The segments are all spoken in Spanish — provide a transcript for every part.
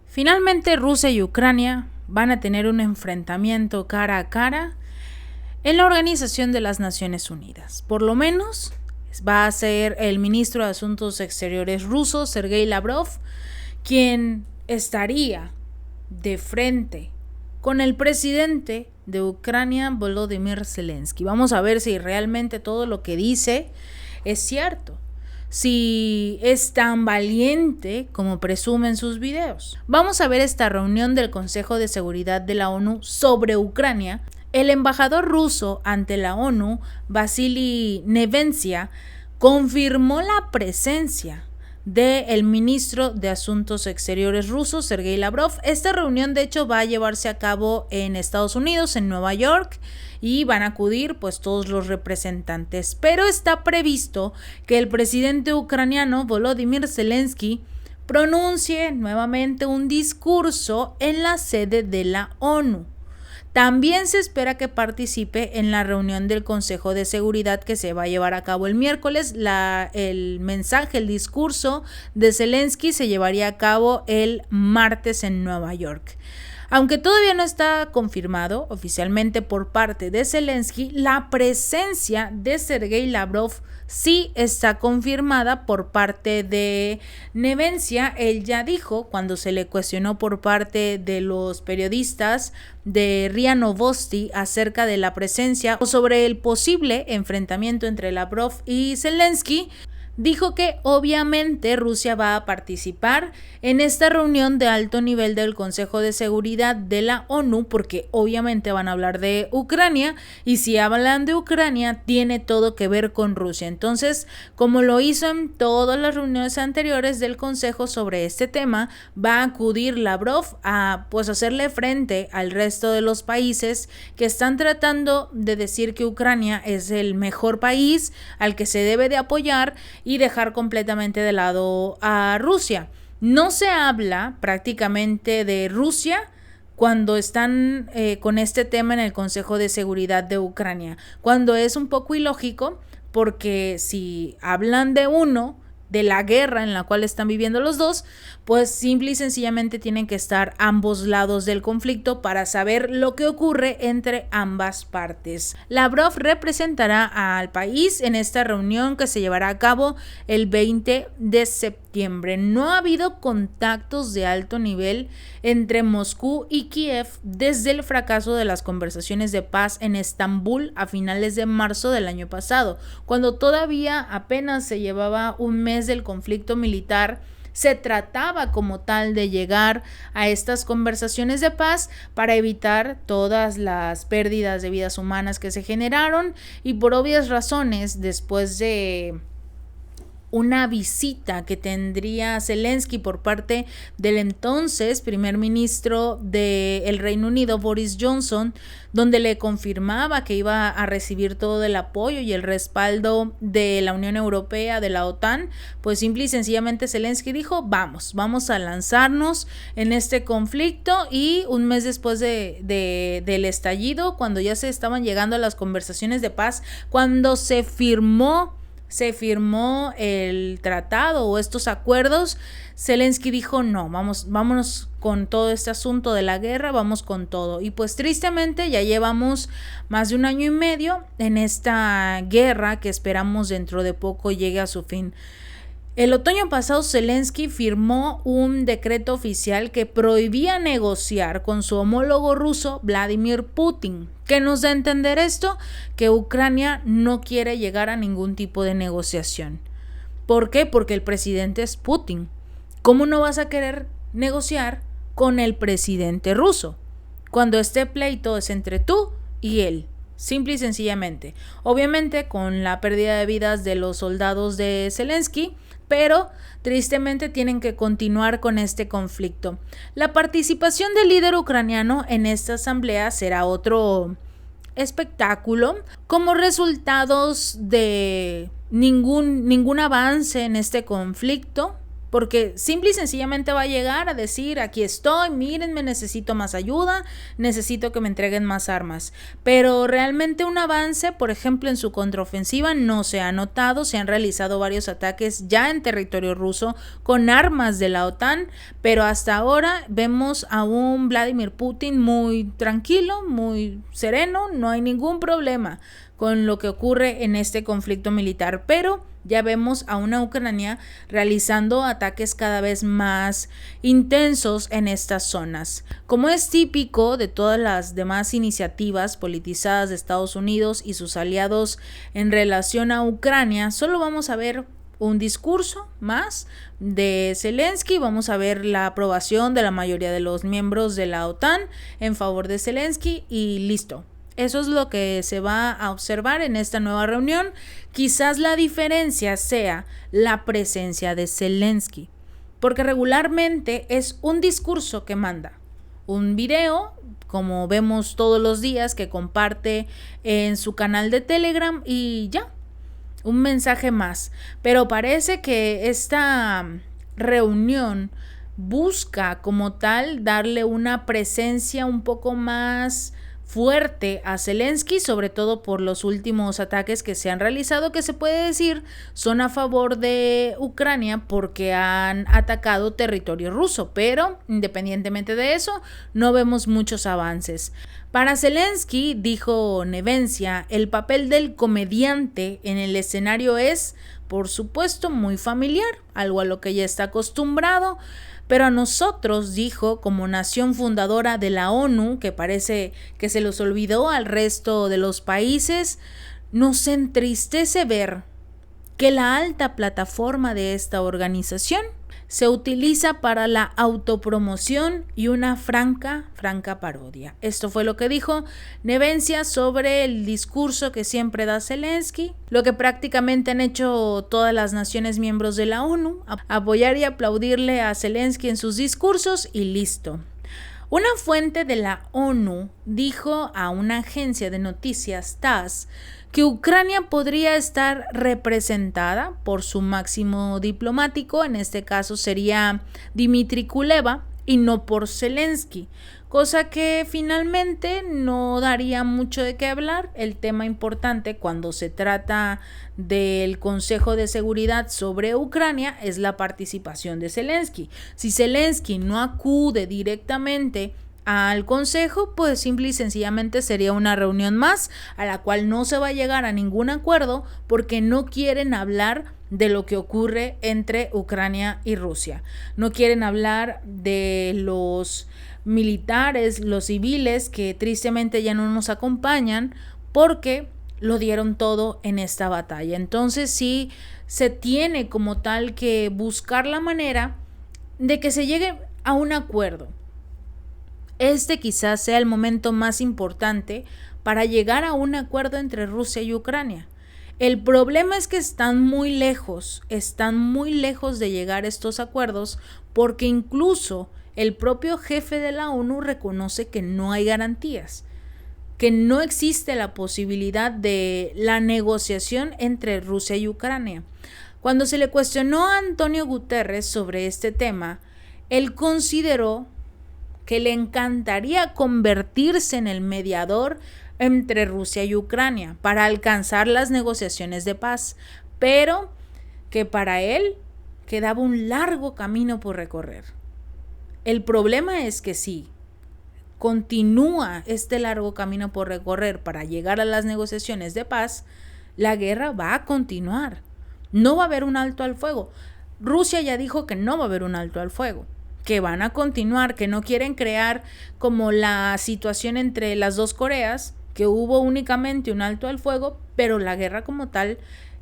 Finalmente, Rusia y Ucrania van a tener un enfrentamiento cara a cara en la Organización de las Naciones Unidas. Por lo menos va a ser el ministro de Asuntos Exteriores ruso, Sergei Lavrov, quien estaría de frente con el presidente de Ucrania, Volodymyr Zelensky. Vamos a ver si realmente todo lo que dice es cierto, si es tan valiente como presume en sus videos. Vamos a ver esta reunión del Consejo de Seguridad de la ONU sobre Ucrania. El embajador ruso ante la ONU, Vasily Nevencia, confirmó la presencia del ministro de Asuntos Exteriores ruso, Sergei Lavrov. Esta reunión, de hecho, va a llevarse a cabo en Estados Unidos, en Nueva York, y van a acudir pues todos los representantes. Pero está previsto que el presidente ucraniano, Volodymyr Zelensky, pronuncie nuevamente un discurso en la sede de la ONU. También se espera que participe en la reunión del Consejo de Seguridad que se va a llevar a cabo el miércoles. El discurso de Zelensky se llevaría a cabo el martes en Nueva York. Aunque todavía no está confirmado oficialmente por parte de Zelensky, la presencia de Sergei Lavrov sí está confirmada por parte de Nevencia. Él ya dijo, cuando se le cuestionó por parte de los periodistas de RIA Novosti acerca de la presencia o sobre el posible enfrentamiento entre Lavrov y Zelensky, dijo que obviamente Rusia va a participar en esta reunión de alto nivel del Consejo de Seguridad de la ONU, porque obviamente van a hablar de Ucrania, y si hablan de Ucrania tiene todo que ver con Rusia. Entonces, como lo hizo en todas las reuniones anteriores del Consejo sobre este tema, va a acudir Lavrov a hacerle frente al resto de los países que están tratando de decir que Ucrania es el mejor país al que se debe de apoyar y dejar completamente de lado a Rusia. No se habla prácticamente de Rusia cuando están con este tema en el Consejo de Seguridad de Ucrania, cuando es un poco ilógico, porque si hablan de uno, de la guerra en la cual están viviendo los dos, pues simple y sencillamente tienen que estar ambos lados del conflicto para saber lo que ocurre entre ambas partes. Lavrov representará al país en esta reunión que se llevará a cabo el 20 de septiembre. No ha habido contactos de alto nivel entre Moscú y Kiev desde el fracaso de las conversaciones de paz en Estambul a finales de marzo del año pasado, cuando todavía apenas se llevaba un mes del conflicto militar. Se trataba como tal de llegar a estas conversaciones de paz para evitar todas las pérdidas de vidas humanas que se generaron, y por obvias razones, después de una visita que tendría Zelensky por parte del entonces primer ministro del Reino Unido, Boris Johnson, donde le confirmaba que iba a recibir todo el apoyo y el respaldo de la Unión Europea, de la OTAN, pues simple y sencillamente Zelensky dijo, vamos a lanzarnos en este conflicto. Y un mes después del estallido, cuando ya se estaban llegando a las conversaciones de paz, cuando se firmó el tratado o estos acuerdos, Zelensky dijo no, vámonos con todo este asunto de la guerra, vamos con todo. Y pues tristemente ya llevamos más de 1 año y medio en esta guerra que esperamos dentro de poco llegue a su fin. El otoño pasado Zelensky firmó un decreto oficial que prohibía negociar con su homólogo ruso Vladimir Putin. ¿Qué nos da a entender esto? Que Ucrania no quiere llegar a ningún tipo de negociación. ¿Por qué? Porque el presidente es Putin. ¿Cómo no vas a querer negociar con el presidente ruso cuando este pleito es entre tú y él? Simple y sencillamente. Obviamente con la pérdida de vidas de los soldados de Zelensky, pero tristemente tienen que continuar con este conflicto. La participación del líder ucraniano en esta asamblea será otro espectáculo. Como resultados de ningún avance en este conflicto, porque simple y sencillamente va a llegar a decir, aquí estoy, mírenme, necesito más ayuda, necesito que me entreguen más armas. Pero realmente un avance, por ejemplo, en su contraofensiva no se ha notado. Se han realizado varios ataques ya en territorio ruso con armas de la OTAN, pero hasta ahora vemos a un Vladimir Putin muy tranquilo, muy sereno, no hay ningún problema con lo que ocurre en este conflicto militar, pero ya vemos a una Ucrania realizando ataques cada vez más intensos en estas zonas. Como es típico de todas las demás iniciativas politizadas de Estados Unidos y sus aliados en relación a Ucrania, solo vamos a ver un discurso más de Zelensky, vamos a ver la aprobación de la mayoría de los miembros de la OTAN en favor de Zelensky y listo. Eso es lo que se va a observar en esta nueva reunión. Quizás la diferencia sea la presencia de Zelensky, porque regularmente es un discurso que manda, un video, como vemos todos los días, que comparte en su canal de Telegram y ya, un mensaje más. Pero parece que esta reunión busca como tal darle una presencia un poco más fuerte a Zelensky, sobre todo por los últimos ataques que se han realizado, que se puede decir son a favor de Ucrania porque han atacado territorio ruso, pero independientemente de eso, no vemos muchos avances. Para Zelensky, dijo Nevencia, el papel del comediante en el escenario es, por supuesto, muy familiar, algo a lo que ya está acostumbrado. Pero a nosotros, dijo, como nación fundadora de la ONU, que parece que se los olvidó al resto de los países, nos entristece ver que la alta plataforma de esta organización se utiliza para la autopromoción y una franca parodia. Esto fue lo que dijo Nevencia sobre el discurso que siempre da Zelensky, lo que prácticamente han hecho todas las naciones miembros de la ONU, apoyar y aplaudirle a Zelensky en sus discursos y listo. Una fuente de la ONU dijo a una agencia de noticias TASS que Ucrania podría estar representada por su máximo diplomático, en este caso sería Dmitry Kuleba, y no por Zelensky, cosa que finalmente no daría mucho de qué hablar. El tema importante cuando se trata del Consejo de Seguridad sobre Ucrania es la participación de Zelensky. Si Zelensky no acude directamente al Consejo, pues simple y sencillamente sería una reunión más a la cual no se va a llegar a ningún acuerdo porque no quieren hablar de lo que ocurre entre Ucrania y Rusia. No quieren hablar de los militares, los civiles que tristemente ya no nos acompañan porque lo dieron todo en esta batalla. Entonces sí se tiene como tal que buscar la manera de que se llegue a un acuerdo. Este quizás sea el momento más importante para llegar a un acuerdo entre Rusia y Ucrania. El problema es que están muy lejos de llegar a estos acuerdos porque incluso el propio jefe de la ONU reconoce que no hay garantías, que no existe la posibilidad de la negociación entre Rusia y Ucrania. Cuando se le cuestionó a Antonio Guterres sobre este tema, él consideró que le encantaría convertirse en el mediador entre Rusia y Ucrania para alcanzar las negociaciones de paz, pero que para él quedaba un largo camino por recorrer. El problema es que si continúa este largo camino por recorrer para llegar a las negociaciones de paz, la guerra va a continuar. No va a haber un alto al fuego. Rusia ya dijo que no va a haber un alto al fuego, que van a continuar, que no quieren crear como la situación entre las dos Coreas, que hubo únicamente un alto al fuego, pero la guerra como tal,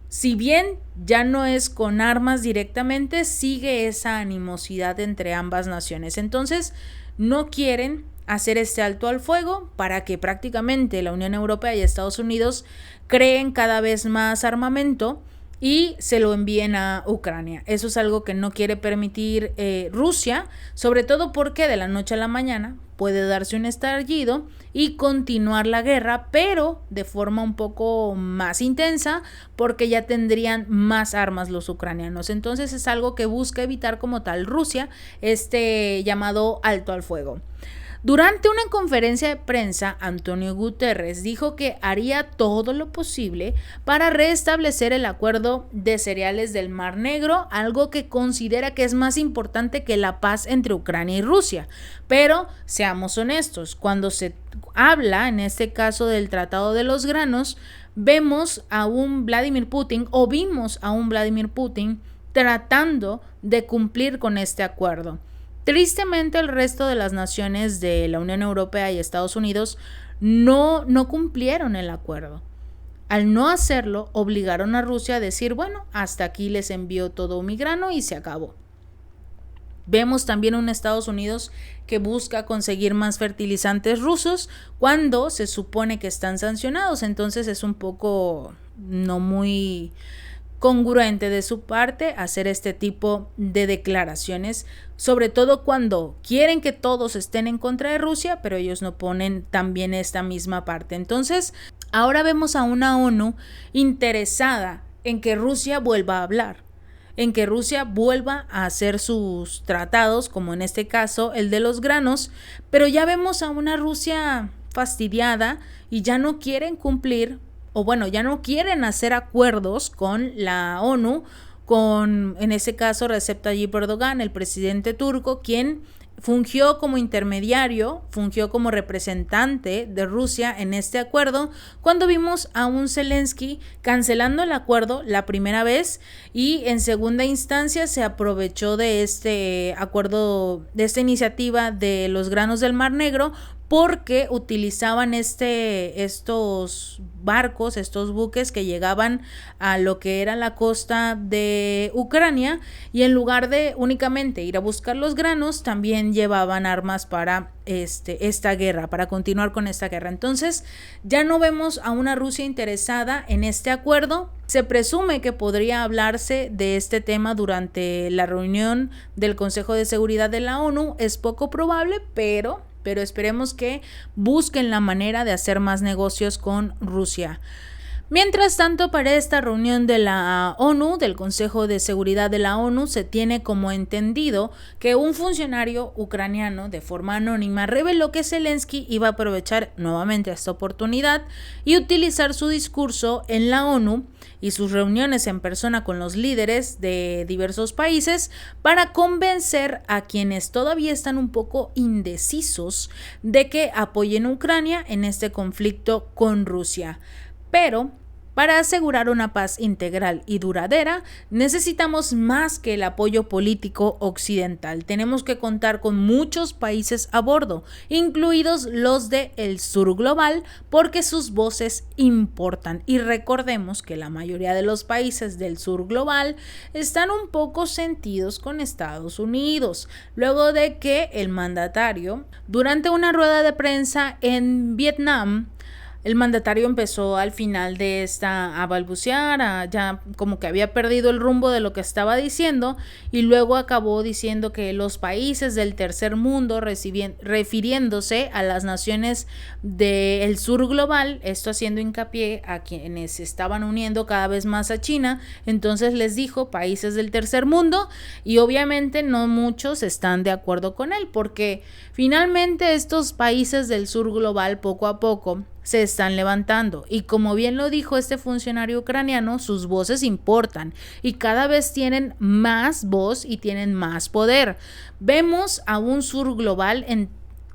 si bien ya no es con armas directamente, sigue esa animosidad entre ambas naciones. Entonces, no quieren hacer este alto al fuego para que prácticamente la Unión Europea y Estados Unidos creen cada vez más armamento y se lo envíen a Ucrania. Eso es algo que no quiere permitir Rusia, sobre todo porque de la noche a la mañana puede darse un estallido y continuar la guerra, pero de forma un poco más intensa, porque ya tendrían más armas los ucranianos. Entonces es algo que busca evitar como tal Rusia, este llamado alto al fuego. Durante una conferencia de prensa, Antonio Guterres dijo que haría todo lo posible para restablecer el acuerdo de cereales del Mar Negro, algo que considera que es más importante que la paz entre Ucrania y Rusia. Pero seamos honestos, cuando se habla, en este caso del Tratado de los Granos, vimos a un Vladimir Putin tratando de cumplir con este acuerdo. Tristemente, el resto de las naciones de la Unión Europea y Estados Unidos no cumplieron el acuerdo. Al no hacerlo, obligaron a Rusia a decir, bueno, hasta aquí les envío todo mi grano y se acabó. Vemos también un Estados Unidos que busca conseguir más fertilizantes rusos cuando se supone que están sancionados. Entonces es un poco no muy congruente de su parte hacer este tipo de declaraciones, sobre todo cuando quieren que todos estén en contra de Rusia, pero ellos no ponen también esta misma parte. Entonces, ahora vemos a una ONU interesada en que Rusia vuelva a hablar, en que Rusia vuelva a hacer sus tratados, como en este caso el de los granos, pero ya vemos a una Rusia fastidiada y ya no quieren cumplir, o bueno, ya no quieren hacer acuerdos con la ONU, con, en ese caso, Recep Tayyip Erdogan, el presidente turco, quien fungió como intermediario, fungió como representante de Rusia en este acuerdo, cuando vimos a un Zelensky cancelando el acuerdo la primera vez y en segunda instancia se aprovechó de este acuerdo, de esta iniciativa de los granos del Mar Negro, porque utilizaban estos barcos, estos buques que llegaban a lo que era la costa de Ucrania, y en lugar de únicamente ir a buscar los granos, también llevaban armas para esta guerra, para continuar con esta guerra. Entonces ya no vemos a una Rusia interesada en este acuerdo. Se presume que podría hablarse de este tema durante la reunión del Consejo de Seguridad de la ONU. Es poco probable, pero esperemos que busquen la manera de hacer más negocios con Rusia. Mientras tanto, para esta reunión de la ONU, del Consejo de Seguridad de la ONU, se tiene como entendido que un funcionario ucraniano de forma anónima reveló que Zelensky iba a aprovechar nuevamente esta oportunidad y utilizar su discurso en la ONU y sus reuniones en persona con los líderes de diversos países para convencer a quienes todavía están un poco indecisos de que apoyen a Ucrania en este conflicto con Rusia. Pero para asegurar una paz integral y duradera, necesitamos más que el apoyo político occidental. Tenemos que contar con muchos países a bordo, incluidos los del sur global, porque sus voces importan. Y recordemos que la mayoría de los países del sur global están un poco sentidos con Estados Unidos, luego de que el mandatario, durante una rueda de prensa en Vietnam, el mandatario empezó al final de esta a balbucear, ya como que había perdido el rumbo de lo que estaba diciendo, y luego acabó diciendo que los países del tercer mundo, refiriéndose a las naciones del sur global, esto haciendo hincapié a quienes se estaban uniendo cada vez más a China. Entonces les dijo países del tercer mundo, y obviamente no muchos están de acuerdo con él, porque finalmente estos países del sur global poco a poco se están levantando, y como bien lo dijo este funcionario ucraniano, sus voces importan y cada vez tienen más voz y tienen más poder. Vemos a un sur global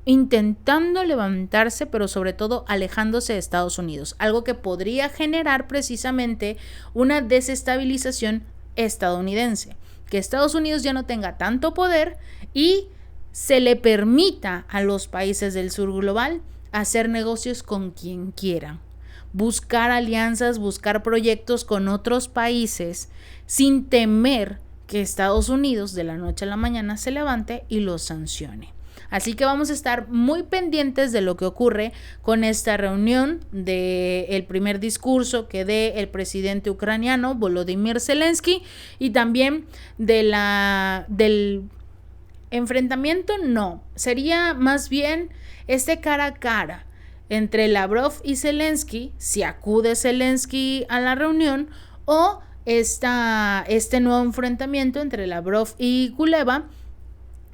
intentando levantarse, pero sobre todo alejándose de Estados Unidos, algo que podría generar precisamente una desestabilización estadounidense, que Estados Unidos ya no tenga tanto poder y se le permita a los países del sur global hacer negocios con quien quiera, buscar alianzas, buscar proyectos con otros países sin temer que Estados Unidos de la noche a la mañana se levante y los sancione. Así que vamos a estar muy pendientes de lo que ocurre con esta reunión, del primer discurso que dé el presidente ucraniano Volodymyr Zelensky, y también del enfrentamiento. No, sería más bien este cara a cara entre Lavrov y Zelensky, si acude Zelensky a la reunión, o este nuevo enfrentamiento entre Lavrov y Kuleva,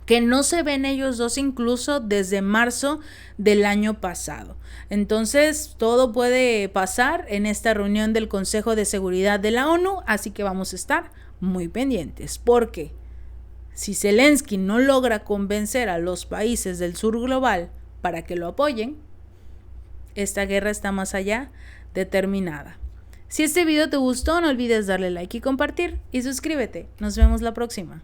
que no se ven ellos dos incluso desde marzo del año pasado. Entonces, todo puede pasar en esta reunión del Consejo de Seguridad de la ONU, así que vamos a estar muy pendientes, porque si Zelensky no logra convencer a los países del sur global para que lo apoyen, esta guerra está más allá de terminada. Si este video te gustó, no olvides darle like y compartir, y suscríbete. Nos vemos la próxima.